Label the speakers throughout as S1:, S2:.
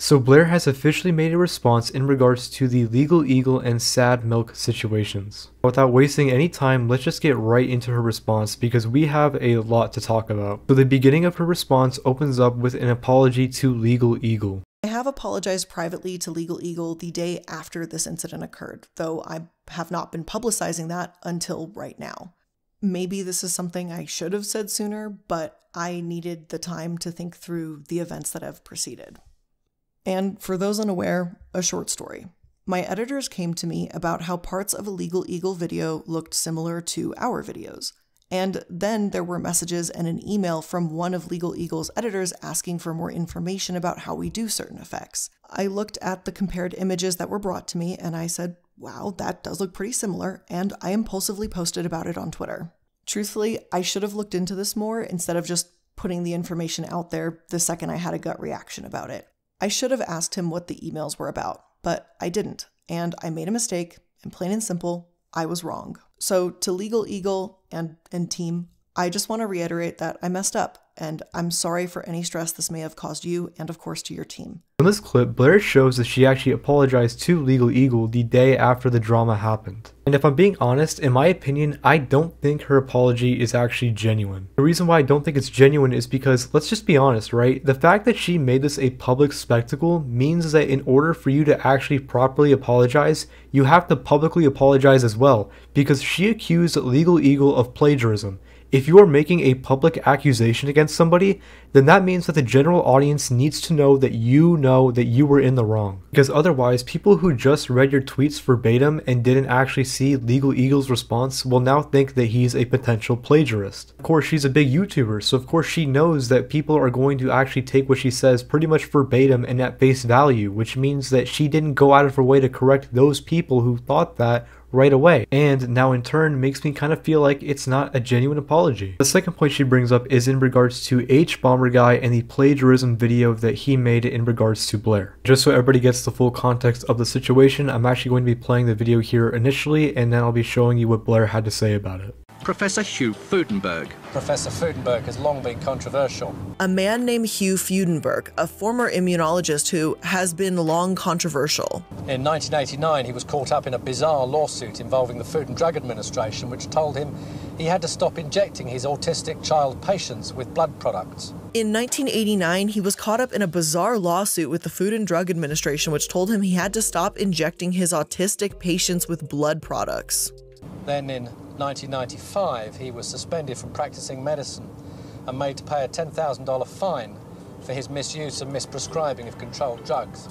S1: So Blair has officially made a response in regards to the LegalEagle and Sad Milk situations. Without wasting any time, let's just get right into her response because we have a lot to talk about. So the beginning of her response opens up with an apology to LegalEagle.
S2: I have apologized privately to LegalEagle the day after this incident occurred, though I have not been publicizing that until right now. Maybe this is something I should have said sooner, but I needed the time to think through the events that have preceded. And for those unaware, a short story. My editors came to me about how parts of a LegalEagle video looked similar to our videos. And then there were messages and an email from one of LegalEagle's editors asking for more information about how we do certain effects. I looked at the compared images that were brought to me and I said, wow, that does look pretty similar, and I impulsively posted about it on Twitter. Truthfully, I should have looked into this more instead of just putting the information out there the second I had a gut reaction about it. I should have asked him what the emails were about, but I didn't, and I made a mistake, and plain and simple, I was wrong. So to LegalEagle and team, I just want to reiterate that I messed up, and I'm sorry for any stress this may have caused you and of course to your team.
S1: In this clip, Blair shows that she actually apologized to LegalEagle the day after the drama happened. And if I'm being honest, in my opinion, I don't think her apology is actually genuine. The reason why I don't think it's genuine is because, let's just be honest, right? The fact that she made this a public spectacle means that in order for you to actually properly apologize, you have to publicly apologize as well, because she accused LegalEagle of plagiarism. If you are making a public accusation against somebody, then that means that the general audience needs to know that you were in the wrong. Because otherwise, people who just read your tweets verbatim and didn't actually see LegalEagle's response will now think that he's a potential plagiarist. Of course, she's a big YouTuber, so of course she knows that people are going to actually take what she says pretty much verbatim and at face value, which means that she didn't go out of her way to correct those people who thought that right away, and now in turn makes me kind of feel like it's not a genuine apology. The second point she brings up is in regards to H-Bomber guy and the plagiarism video that he made in regards to Blair. Just so everybody gets the full context of the situation, I'm actually going to be playing the video here initially, and then I'll be showing you what Blair had to say about it.
S3: Professor Hugh Fudenberg.
S4: Professor Fudenberg has long been controversial.
S2: A man named Hugh Fudenberg, a former immunologist who has been long controversial.
S4: In 1989, he was caught up in a bizarre lawsuit involving the Food and Drug Administration, which told him he had to stop injecting his autistic child patients with blood products.
S2: In 1989, he was caught up in a bizarre lawsuit with the Food and Drug Administration, which told him he had to stop injecting his autistic patients with blood products.
S4: Then in 1995, he was suspended from practicing medicine and made to pay a $10,000 fine for his misuse and misprescribing of controlled drugs.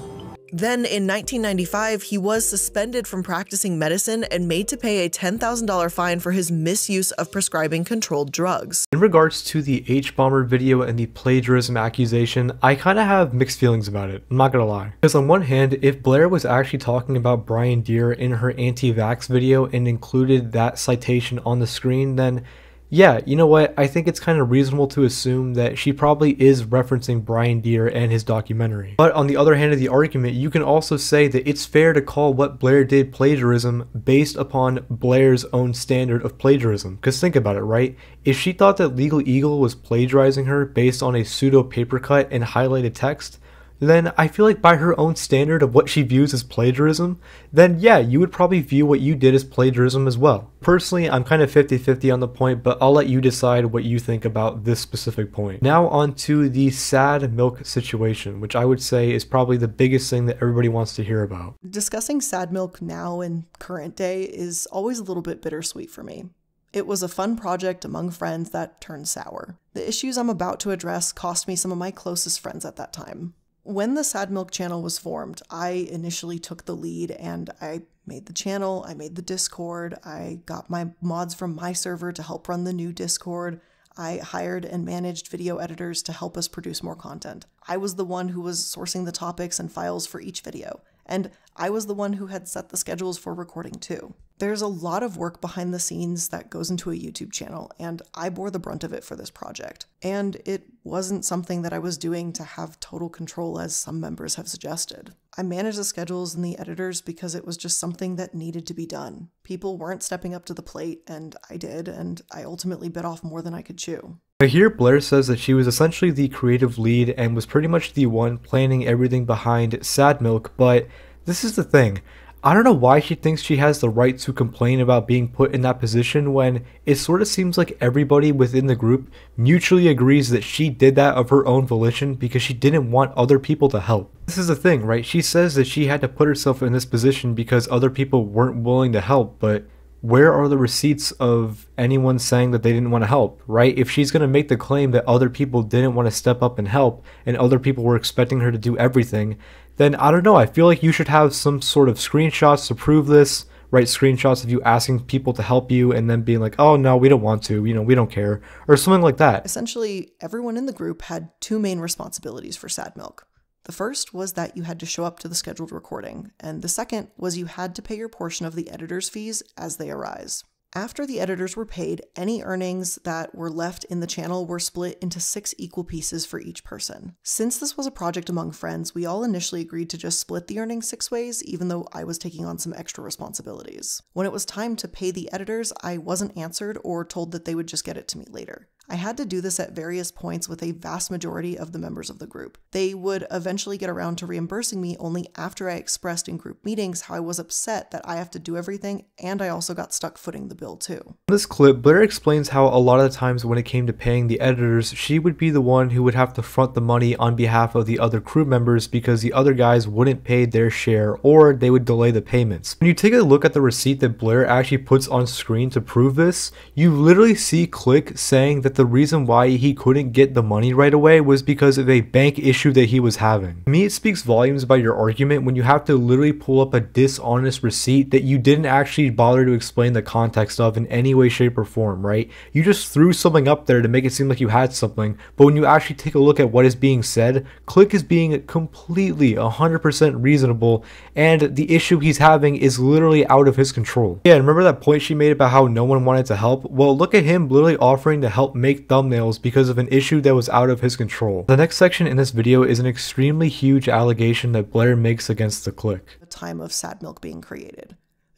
S2: Then in 1995, he was suspended from practicing medicine and made to pay a $10,000 fine for his misuse of prescribing controlled drugs.
S1: In regards to the H-Bomber video and the plagiarism accusation, I kind of have mixed feelings about it, I'm not gonna lie. Because on one hand, if Blair was actually talking about Brian Deere in her anti-vax video and included that citation on the screen, then yeah, you know what, I think it's kind of reasonable to assume that she probably is referencing Brian Deere and his documentary. But on the other hand of the argument, you can also say that it's fair to call what Blair did plagiarism based upon Blair's own standard of plagiarism. Because think about it, right? If she thought that LegalEagle was plagiarizing her based on a pseudo paper cut and highlighted text, then I feel like by her own standard of what she views as plagiarism, then yeah, you would probably view what you did as plagiarism as well. Personally, I'm kind of 50-50 on the point, but I'll let you decide what you think about this specific point. Now on to the sad milk situation, which I would say is probably the biggest thing that everybody wants to hear about.
S2: Discussing sad milk now in current day is always a little bit bittersweet for me. It was a fun project among friends that turned sour. The issues I'm about to address cost me some of my closest friends at that time. When the Sad Milk channel was formed, I initially took the lead and I made the channel, I made the Discord, I got my mods from my server to help run the new Discord, I hired and managed video editors to help us produce more content. I was the one who was sourcing the topics and files for each video, and I was the one who had set the schedules for recording too. There's a lot of work behind the scenes that goes into a YouTube channel, and I bore the brunt of it for this project. And it wasn't something that I was doing to have total control, as some members have suggested. I managed the schedules and the editors because it was just something that needed to be done. People weren't stepping up to the plate, and I did, and I ultimately bit off more than I could chew.
S1: Now here Blair says that she was essentially the creative lead and was pretty much the one planning everything behind Sad Milk, but this is the thing. I don't know why she thinks she has the right to complain about being put in that position when it sort of seems like everybody within the group mutually agrees that she did that of her own volition because she didn't want other people to help. This is the thing, right? She says that she had to put herself in this position because other people weren't willing to help, but where are the receipts of anyone saying that they didn't want to help, right? If she's going to make the claim that other people didn't want to step up and help and other people were expecting her to do everything, then I don't know, I feel like you should have some sort of screenshots to prove this, right? Screenshots of you asking people to help you and then being like, oh no, we don't want to, we don't care, or something like that.
S2: Essentially, everyone in the group had two main responsibilities for Sad Milk. The first was that you had to show up to the scheduled recording, and the second was you had to pay your portion of the editor's fees as they arise. After the editors were paid, any earnings that were left in the channel were split into 6 equal pieces for each person. Since this was a project among friends, we all initially agreed to just split the earnings 6 ways, even though I was taking on some extra responsibilities. When it was time to pay the editors, I wasn't answered or told that they would just get it to me later. I had to do this at various points with a vast majority of the members of the group. They would eventually get around to reimbursing me only after I expressed in group meetings how I was upset that I have to do everything, and I also got stuck footing the bill too.
S1: In this clip, Blair explains how a lot of the times when it came to paying the editors, she would be the one who would have to front the money on behalf of the other crew members because the other guys wouldn't pay their share or they would delay the payments. When you take a look at the receipt that Blair actually puts on screen to prove this, you literally see Click saying that the reason why he couldn't get the money right away was because of a bank issue that he was having. To me, it speaks volumes about your argument when you have to literally pull up a dishonest receipt that you didn't actually bother to explain the context of in any way, shape, or form, right? You just threw something up there to make it seem like you had something, but when you actually take a look at what is being said, Click is being completely 100% reasonable, and the issue he's having is literally out of his control. Yeah, remember that point she made about how no one wanted to help? Well, look at him literally offering to help make thumbnails because of an issue that was out of his control. The next section in this video is an extremely huge allegation that Blair makes against the Click.
S2: The time of Sad Milk being created.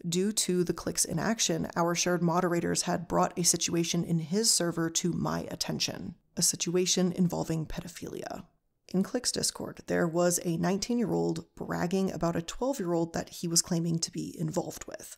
S2: Due to the Click's inaction, our shared moderators had brought a situation in his server to my attention. A situation involving pedophilia. In Click's Discord, there was a 19-year-old bragging about a 12-year-old that he was claiming to be involved with.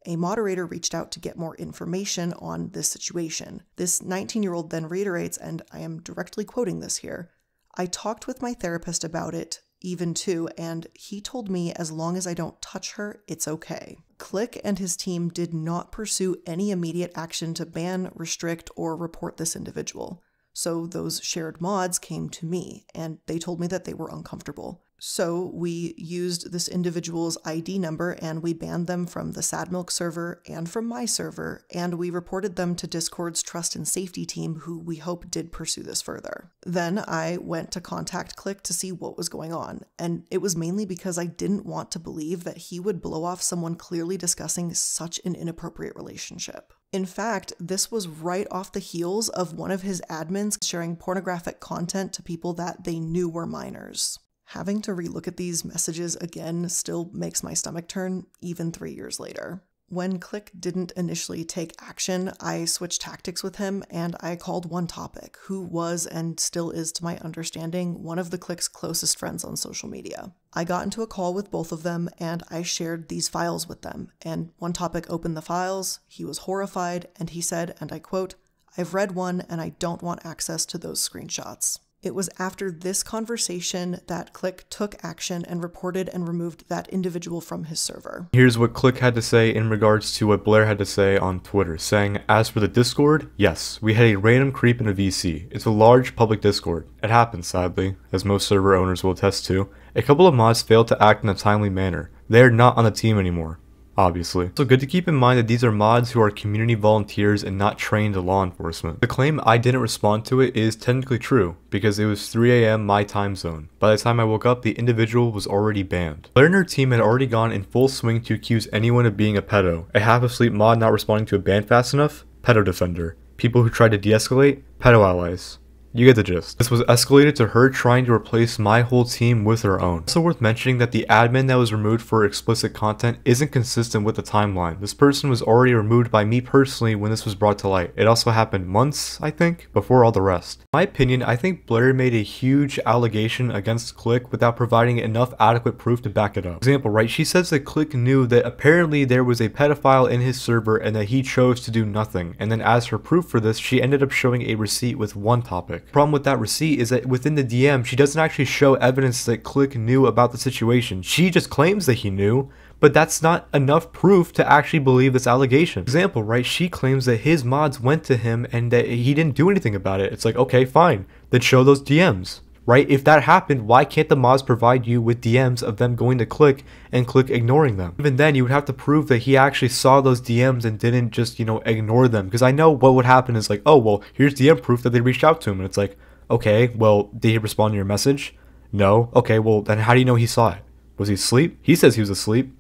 S2: A moderator reached out to get more information on this situation. This 19-year-old then reiterates, and I am directly quoting this here, "I talked with my therapist about it, even too, and he told me as long as I don't touch her, it's okay." Click and his team did not pursue any immediate action to ban, restrict, or report this individual. So those shared mods came to me, and they told me that they were uncomfortable. So we used this individual's ID number and we banned them from the Sad Milk server and from my server, and we reported them to Discord's trust and safety team, who we hope did pursue this further. Then I went to contact Click to see what was going on, and it was mainly because I didn't want to believe that he would blow off someone clearly discussing such an inappropriate relationship. In fact, this was right off the heels of one of his admins sharing pornographic content to people that they knew were minors. Having to relook at these messages again still makes my stomach turn, even 3 years later. When Click didn't initially take action, I switched tactics with him and I called Wonderstruck, who was and still is, to my understanding, one of the Click's closest friends on social media. I got into a call with both of them and I shared these files with them, and Wonderstruck opened the files, he was horrified, and he said, and I quote, "I've read one and I don't want access to those screenshots." It was after this conversation that Click took action and reported and removed that individual from his server. Here's what Click had to say in regards to what Blair had to say on Twitter, saying, "As for the Discord, yes, we had a random creep in a VC. It's a large public Discord. It happens, sadly, as most server owners will attest to. A couple of mods failed to act in a timely manner. They are not on the team anymore. Obviously. So good to keep in mind that these are mods who are community volunteers and not trained law enforcement. The claim I didn't respond to it is technically true, because it was 3 AM my time zone. By the time I woke up, the individual was already banned. Blair and her team had already gone in full swing to accuse anyone of being a pedo. A half-asleep mod not responding to a ban fast enough? Pedo defender. People who tried to de-escalate? Pedo allies.
S1: You get the gist. This was escalated to her trying to replace my whole team with her own. Also worth mentioning that the admin that was removed for explicit content isn't consistent with the timeline. This person was already removed by me personally when this was brought to light. It also happened months, I think, before all the rest. In my opinion, I think Blair made a huge allegation against Click without providing enough adequate proof to back it up. For example, right, she says that Click knew that apparently there was a pedophile in his server and that he chose to do nothing, and then as her proof for this, she ended up showing a receipt with one topic. The problem with that receipt is that within the DM, she doesn't actually show evidence that Click knew about the situation. She just claims that he knew, but that's not enough proof to actually believe this allegation. For example, right, she claims that his mods went to him and that he didn't do anything about it. It's like, okay, fine, then show those DMs. Right? If that happened, why can't the mods provide you with DMs of them going to Click and Click ignoring them? Even then, you would have to prove that he actually saw those DMs and didn't just, ignore them. Because I know what would happen is like, oh, well, here's DM proof that they reached out to him. And it's like, okay, well, did he respond to your message? No. Okay, well, then how do you know he saw it? Was he asleep? He says he was asleep.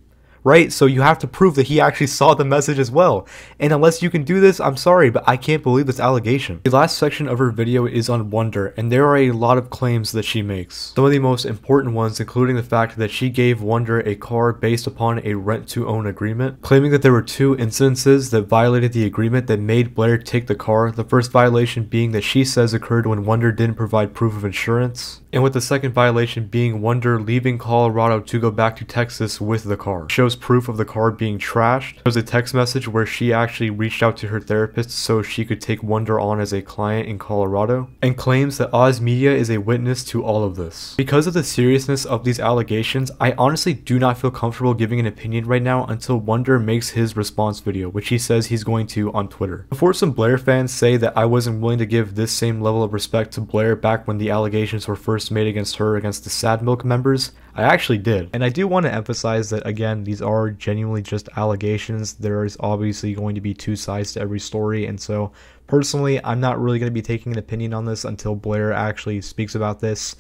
S1: Right? So you have to prove that he actually saw the message as well. And unless you can do this, I'm sorry, but I can't believe this allegation. The last section of her video is on Wonder, and there are a lot of claims that she makes. Some of the most important ones including the fact that she gave Wonder a car based upon a rent-to-own agreement, claiming that there were 2 instances that violated the agreement that made Blair take the car, the first violation being that she says occurred when Wonder didn't provide proof of insurance, and with the second violation being Wonder leaving Colorado to go back to Texas with the car. Shows proof of the car being trashed. There's a text message where she actually reached out to her therapist so she could take Wonder on as a client in Colorado, and claims that Oz Media is a witness to all of this. Because of the seriousness of these allegations, I honestly do not feel comfortable giving an opinion right now until Wonder makes his response video, which he says he's going to on Twitter. Before some Blair fans say that I wasn't willing to give this same level of respect to Blair back when the allegations were first made against her against the Sad Milk members, I actually did. And I do want to emphasize that, again, these are genuinely just allegations. There is obviously going to be 2 sides to every story, and so personally, I'm not really going to be taking an opinion on this until Blair actually speaks about this.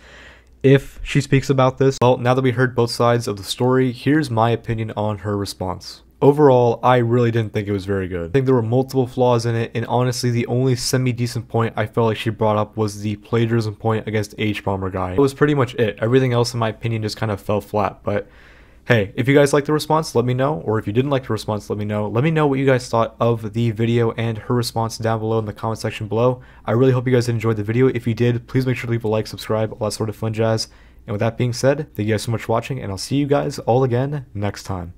S1: If she speaks about this, well, now that we heard both sides of the story, here's my opinion on her response. Overall, I really didn't think it was very good. I think there were multiple flaws in it, and honestly, the only semi-decent point I felt like she brought up was the plagiarism point against H-Bomber guy. That was pretty much it. Everything else, in my opinion, just kind of fell flat, but hey, if you guys liked the response, let me know, or if you didn't like the response, let me know. Let me know what you guys thought of the video and her response down below in the comment section below. I really hope you guys enjoyed the video. If you did, please make sure to leave a like, subscribe, all that sort of fun jazz. And with that being said, thank you guys so much for watching, and I'll see you guys all again next time.